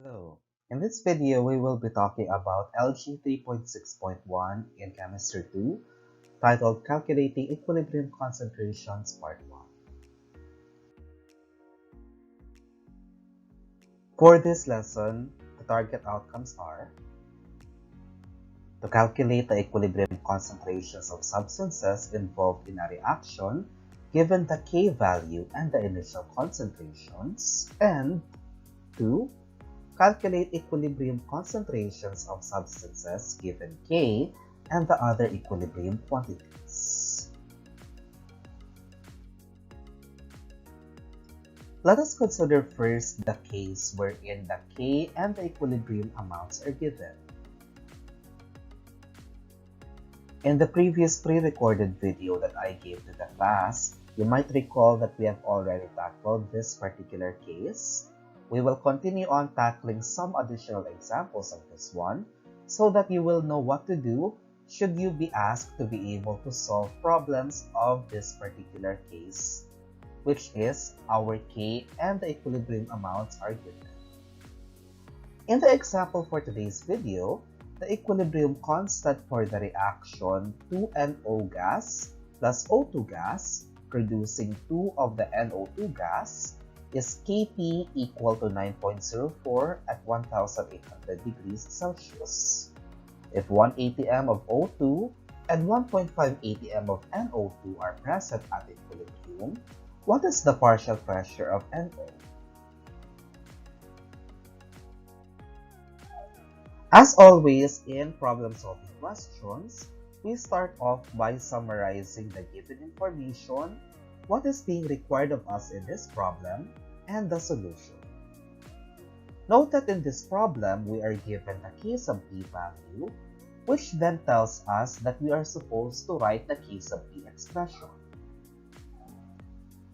Hello. In this video, we will be talking about LG 3.6.1 in Chemistry 2, titled Calculating Equilibrium Concentrations Part 1. For this lesson, the target outcomes are to calculate the equilibrium concentrations of substances involved in a reaction given the K value and the initial concentrations, and 2. Calculate equilibrium concentrations of substances given K and the other equilibrium quantities. Let us consider first the case wherein the K and the equilibrium amounts are given. In the previous pre-recorded video that I gave to the class, you might recall that we have already tackled this particular case. We will continue on tackling some additional examples of this one so that you will know what to do should you be asked to be able to solve problems of this particular case, which is our K and the equilibrium amounts are given. In the example for today's video, the equilibrium constant for the reaction 2NO gas plus O2 gas producing 2 of the NO2 gas is Kp equal to 9.04 at 1800 degrees Celsius. If 1 atm of O2 and 1.5 atm of NO2 are present at equilibrium, what is the partial pressure of NO? As always in problem-solving questions, we start off by summarizing the given information, what is being required of us in this problem, and the solution. Note that in this problem, we are given the K sub P value, which then tells us that we are supposed to write the K sub P expression.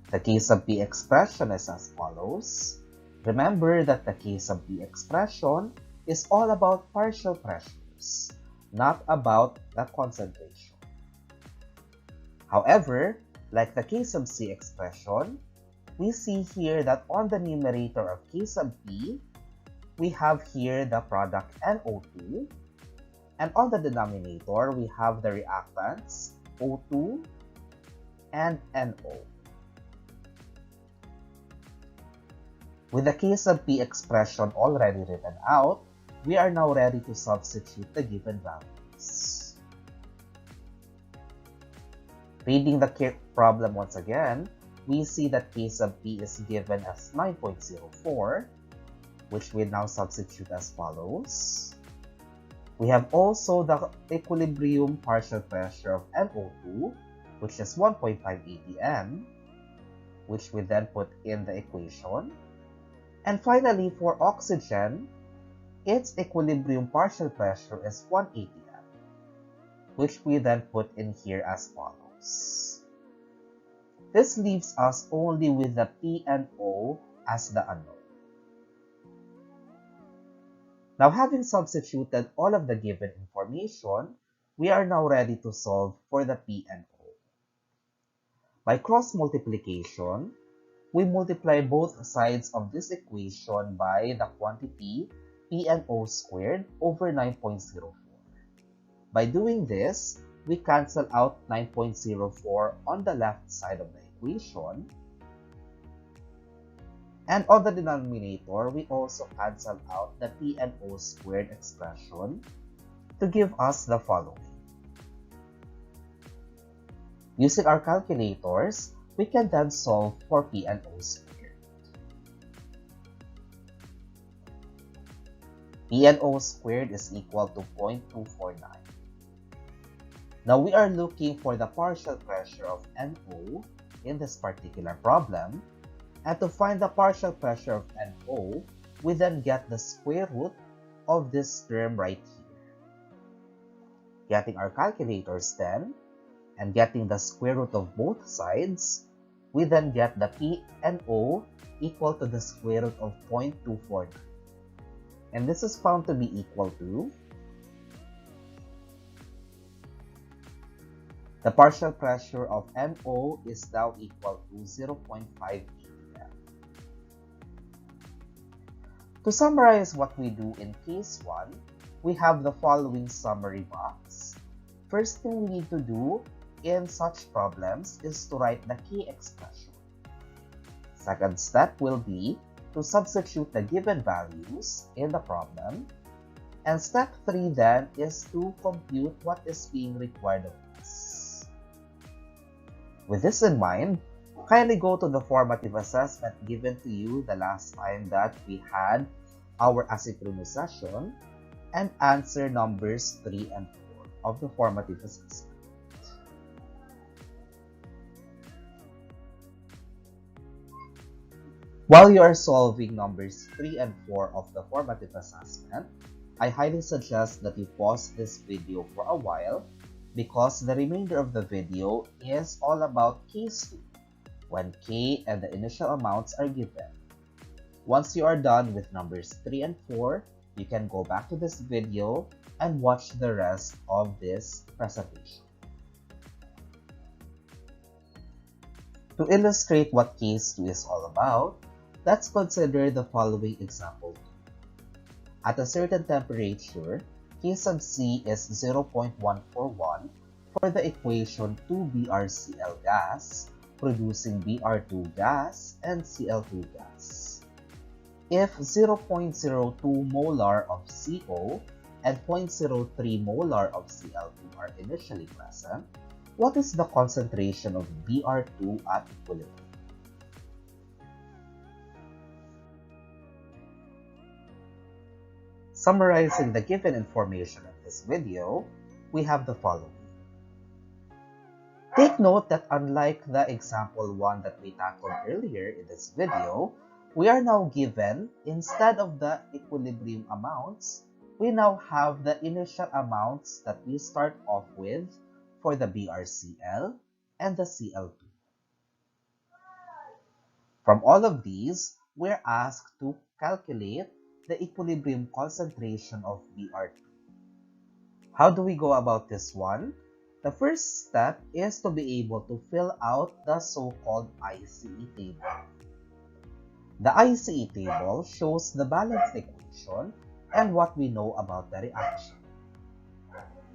The K sub P expression is as follows. Remember that the K sub P expression is all about partial pressures, not about the concentration. However, like the K sub C expression, we see here that on the numerator of K sub P, we have here the product NO2, and on the denominator, we have the reactants O2 and NO. With the K sub P expression already written out, we are now ready to substitute the given values. Reading the problem once again, we see that K sub P is given as 9.04, which we now substitute as follows. We have also the equilibrium partial pressure of NO2, which is 1.5 atm, which we then put in the equation. And finally, for oxygen, its equilibrium partial pressure is 1 atm, which we then put in here as follows. This leaves us only with the P and O as the unknown. Now, having substituted all of the given information, we are now ready to solve for the P and O. By cross multiplication, we multiply both sides of this equation by the quantity P and O squared over 9.04. By doing this, we cancel out 9.04 on the left side of the equation. And on the denominator, we also cancel out the P and O squared expression to give us the following. Using our calculators, we can then solve for P and O squared. P and O squared is equal to 0.249. Now we are looking for the partial pressure of NO in this particular problem, and to find the partial pressure of NO, we then get the square root of this term right here. Getting our calculators then, and getting the square root of both sides, we then get the P and O equal to the square root of 0.249. And this is found to be equal to the partial pressure of NO is now equal to 0.5 atm. To summarize what we do in case 1, we have the following summary box. First thing we need to do in such problems is to write the key expression. Second step will be to substitute the given values in the problem. And step 3 then is to compute what is being required of us. With this in mind, kindly go to the formative assessment given to you the last time that we had our asynchronous session and answer numbers 3 and 4 of the formative assessment. While you are solving numbers 3 and 4 of the formative assessment, I highly suggest that you pause this video for a while because the remainder of the video is all about case 2, when k and the initial amounts are given. Once you are done with numbers 3 and 4, you can go back to this video and watch the rest of this presentation. To illustrate what case 2 is all about, let's consider the following example. At a certain temperature, K sub C is 0.141 for the equation 2BrCl gas, producing Br2 gas and Cl2 gas. If 0.02 molar of CO and 0.03 molar of Cl2 are initially present, what is the concentration of Br2 at equilibrium? Summarizing the given information in this video, we have the following. Take note that unlike the example 1 that we tackled earlier in this video, we are now given, instead of the equilibrium amounts, we now have the initial amounts that we start off with for the BrCl and the Cl2. From all of these, we're asked to calculate the equilibrium concentration of Br2. How do we go about this one? The first step is to be able to fill out the so-called ICE table. The ICE table shows the balanced equation and what we know about the reaction.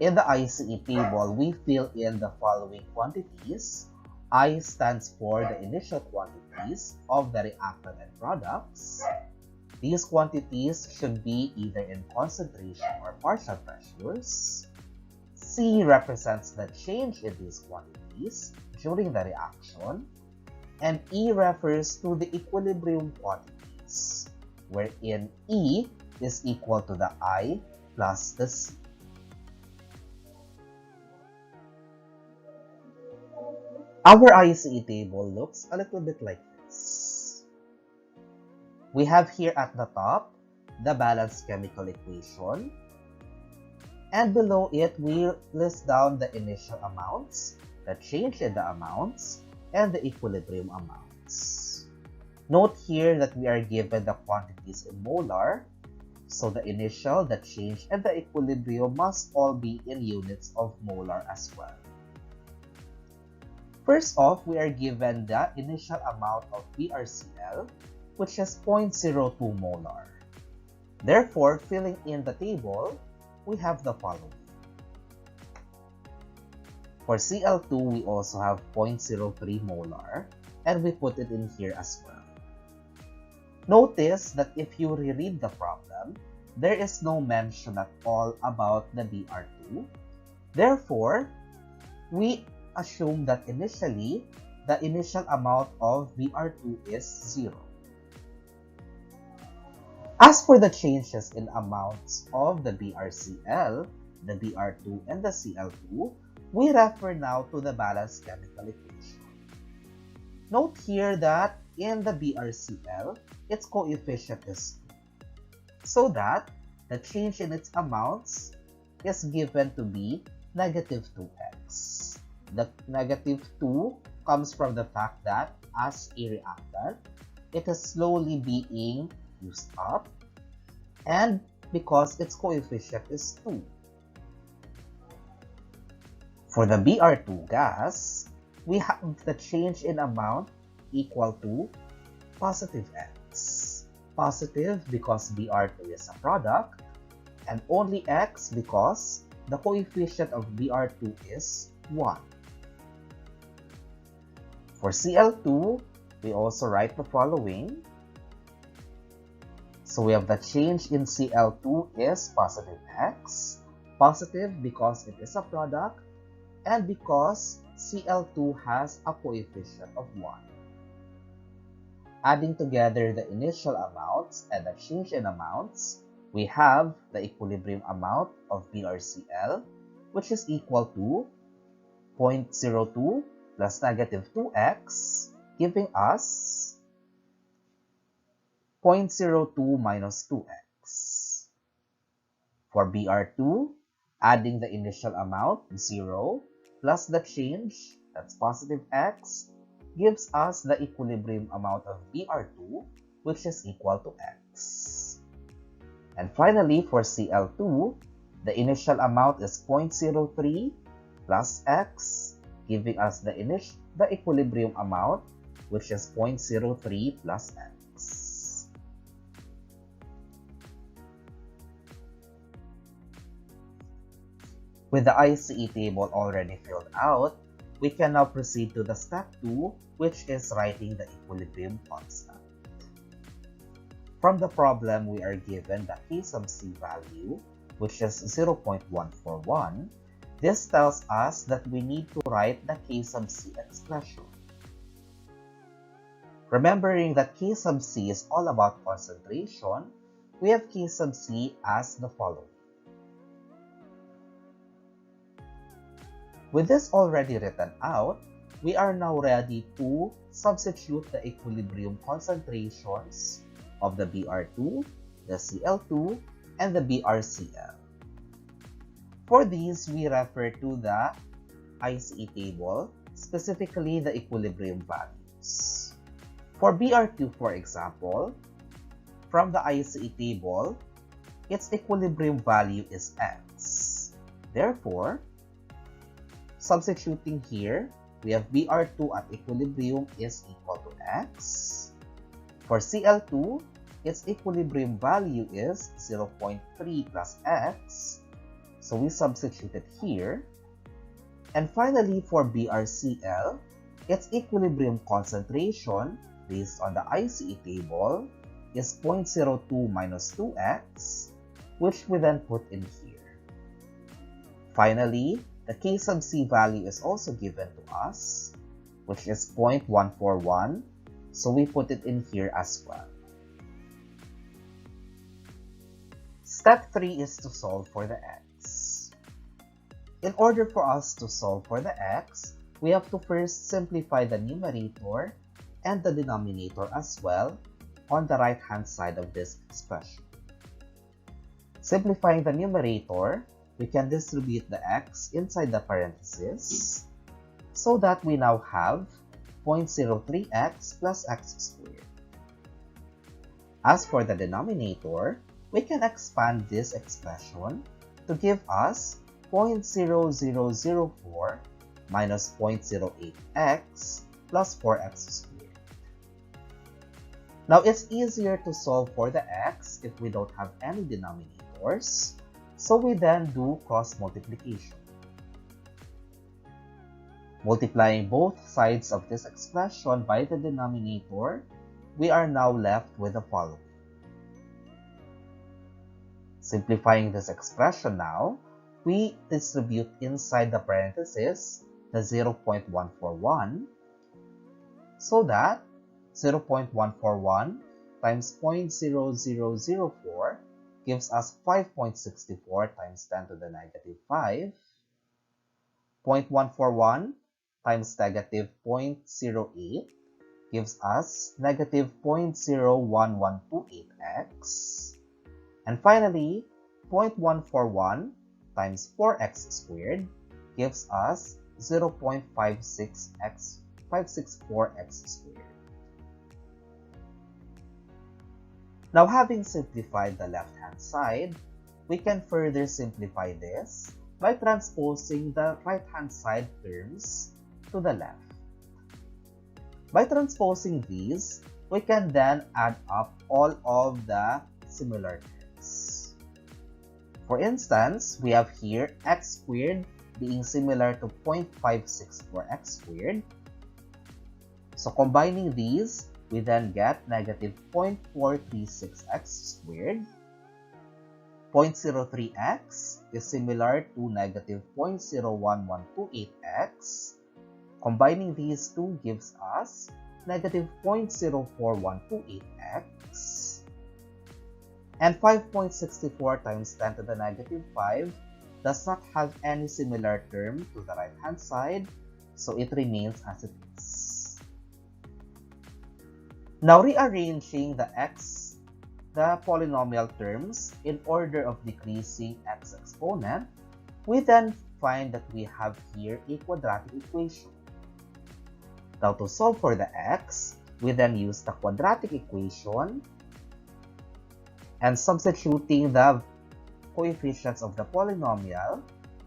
In the ICE table, we fill in the following quantities. I stands for the initial quantities of the reactant and products. These quantities should be either in concentration or partial pressures. C represents the change in these quantities during the reaction. And E refers to the equilibrium quantities, wherein E is equal to the I plus the C. Our ICE table looks a little bit like this. We have here at the top the balanced chemical equation, and below it we list down the initial amounts, the change in the amounts, and the equilibrium amounts. Note here that we are given the quantities in molar, so the initial, the change, and the equilibrium must all be in units of molar as well. First off, we are given the initial amount of BrCl, which is 0.02 molar. Therefore, filling in the table, we have the following. For Cl2, we also have 0.03 molar, and we put it in here as well. Notice that if you reread the problem, there is no mention at all about the Br2. Therefore, we assume that initially, the initial amount of Br2 is 0. As for the changes in amounts of the BrCl, the Br2, and the Cl2, we refer now to the balanced chemical equation. Note here that in the BrCl, its coefficient is 2, so that the change in its amounts is given to be negative 2x. The negative 2 comes from the fact that as a reactant, it is slowly being used up, and because its coefficient is 2. For the Br2 gas, we have the change in amount equal to positive x. positive because BR2 is a product, and only X because the coefficient of BR2 is 1. For Cl2, we also write the following. So we have the change in Cl2 is positive X, positive because it is a product, and because Cl2 has a coefficient of 1. Adding together the initial amounts and the change in amounts, we have the equilibrium amount of BrCl, which is equal to 0.02 plus negative 2x, giving us 0.02 minus 2x. For Br2, adding the initial amount, 0, plus the change, that's positive x, gives us the equilibrium amount of Br2, which is equal to x. And finally, for Cl2, the initial amount is 0.03 plus x, giving us the equilibrium amount, which is 0.03 plus x. With the ICE table already filled out, we can now proceed to the step 2, which is writing the equilibrium constant. From the problem, we are given the K sub C value, which is 0.141. This tells us that we need to write the K sub C expression. Remembering that K sub C is all about concentration, we have K sub C as the following. With this already written out, we are now ready to substitute the equilibrium concentrations of the Br2, the Cl2, and the BrCl. For these, we refer to the ICE table, specifically the equilibrium values. For Br2, for example, from the ICE table, its equilibrium value is x. Therefore, substituting here, we have Br2 at equilibrium is equal to x. For Cl2, its equilibrium value is 0.3 plus x. So we substitute it here. And finally, for BrCl, its equilibrium concentration based on the ICE table is 0.02 minus 2x, which we then put in here. Finally, the K sub C value is also given to us, which is 0.141, so we put it in here as well. Step 3 is to solve for the x. In order for us to solve for the x, we have to first simplify the numerator and the denominator as well on the right-hand side of this expression. Simplifying the numerator, we can distribute the x inside the parentheses so that we now have 0.03x plus x squared. As for the denominator, we can expand this expression to give us 0.0004 minus 0.08x plus 4x squared. Now, it's easier to solve for the x if we don't have any denominators, so we then do cross multiplication. Multiplying both sides of this expression by the denominator, we are now left with the following. Simplifying this expression now, we distribute inside the parentheses the 0.141 so that 0.141 times 0.0004 gives us 5.64 times 10 to the negative 5. 0.141 times negative 0.08 gives us negative 0.01128x. And finally, 0.141 times 4x squared gives us 0.564x squared. Now, having simplified the left-hand side, we can further simplify this by transposing the right-hand side terms to the left. By transposing these, we can then add up all of the similar terms. For instance, we have here x squared being similar to 0.564x squared. So combining these, we then get negative 0.436x squared. 0.03x is similar to negative 0.01128x. Combining these two gives us negative 0.04128x. And 5.64 times 10 to the negative 5 does not have any similar term to the right-hand side, so it remains as it is. Now, rearranging the polynomial terms in order of decreasing x exponent, we then find that we have here a quadratic equation. Now, to solve for the x, we then use the quadratic equation, and substituting the coefficients of the polynomial,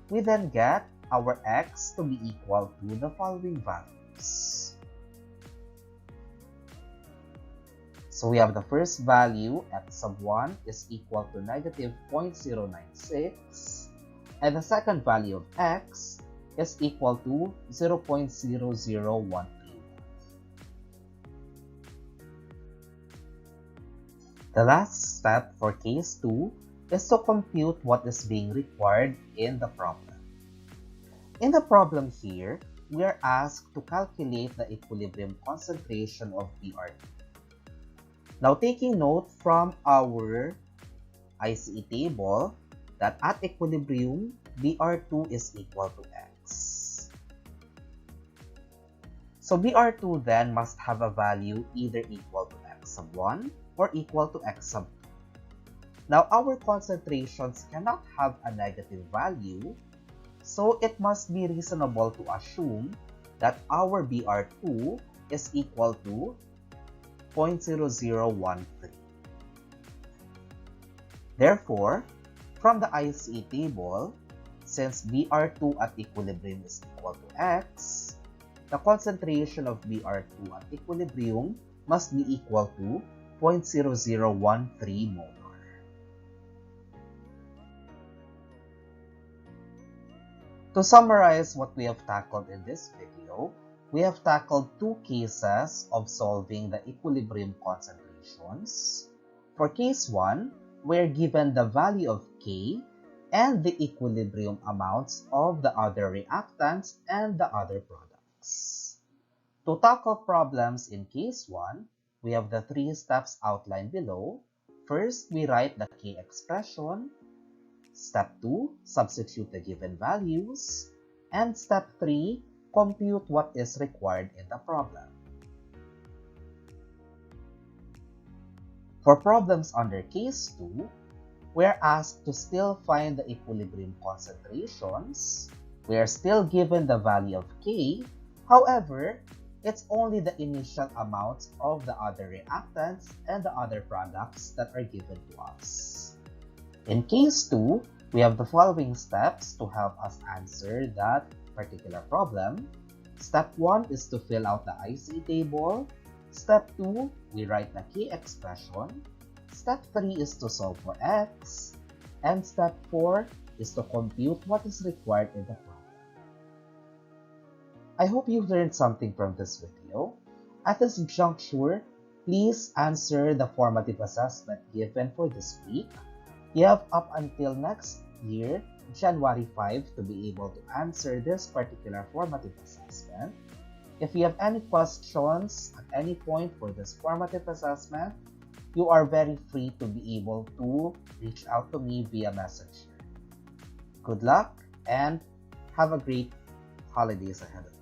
we then get our x to be equal to the following values. So we have the first value, x sub 1 is equal to negative 0.096, and the second value of x is equal to 0.001. The last step for case 2 is to compute what is being required in the problem. In the problem here, we are asked to calculate the equilibrium concentration of BR2. Now, taking note from our ICE table that at equilibrium, BR2 is equal to x. So BR2 then must have a value either equal to x sub 1 or equal to x sub 2. Now, our concentrations cannot have a negative value, so it must be reasonable to assume that our BR2 is equal to 0.0013. Therefore, from the ICE table, since BR2 at equilibrium is equal to x, the concentration of BR2 at equilibrium must be equal to 0.0013 molar. To summarize what we have tackled in this video, we have tackled two cases of solving the equilibrium concentrations. For case 1, we're given the value of K and the equilibrium amounts of the other reactants and the other products. To tackle problems in case 1, we have the 3 steps outlined below. First, we write the K expression. Step 2, substitute the given values. And step 3, compute what is required in the problem. For problems under case 2, we are asked to still find the equilibrium concentrations. We are still given the value of K. However, it's only the initial amounts of the other reactants and the other products that are given to us. In case 2, we have the following steps to help us answer that particular problem. Step 1 is to fill out the ICE table. Step 2, we write the K expression. Step 3 is to solve for x. And step 4 is to compute what is required in the problem. I hope you've learned something from this video. At this juncture, please answer the formative assessment given for this week. You have up until next year, January 5, to be able to answer this particular formative assessment. If you have any questions at any point for this formative assessment, you are very free to be able to reach out to me via Messenger. Good luck and have a great holidays ahead of you.